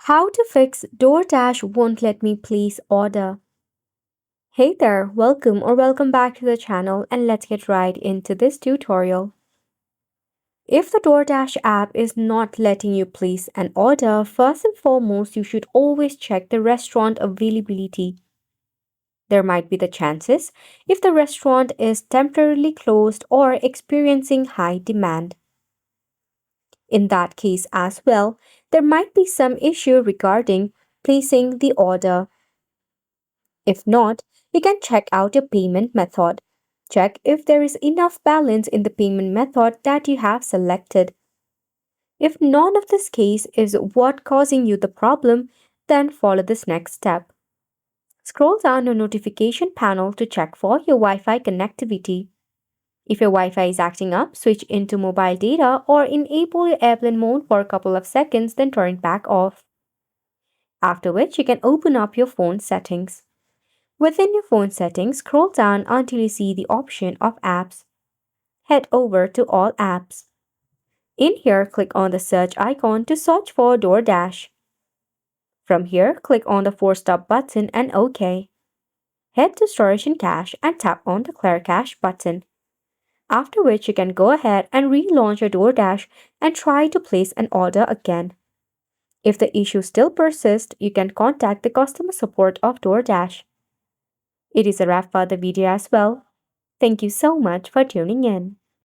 How to fix Doordash won't let me place order. Hey there, welcome back to the channel and let's get right into this tutorial. If the Doordash app is not letting you place an order, first and foremost you should always check the restaurant availability. There might be the chances if the restaurant is temporarily closed or experiencing high demand. In that case as well, there might be some issue regarding placing the order. If not, you can check out your payment method. Check if there is enough balance in the payment method that you have selected. If none of this case is what causing you the problem, then follow this next step. Scroll down your notification panel to check for your Wi-Fi connectivity. If your Wi-Fi is acting up, switch into mobile data or enable your airplane mode for a couple of seconds, then turn it back off. After which, you can open up your phone settings. Within your phone settings, scroll down until you see the option of apps. Head over to all apps. In here, click on the search icon to search for Doordash. From here, click on the 4-stop button and OK. Head to Storage and Cache and tap on the Clear Cache button. After which you can go ahead and relaunch your Doordash and try to place an order again. If the issue still persists, you can contact the customer support of Doordash. It is a wrap for the video as well. Thank you so much for tuning in.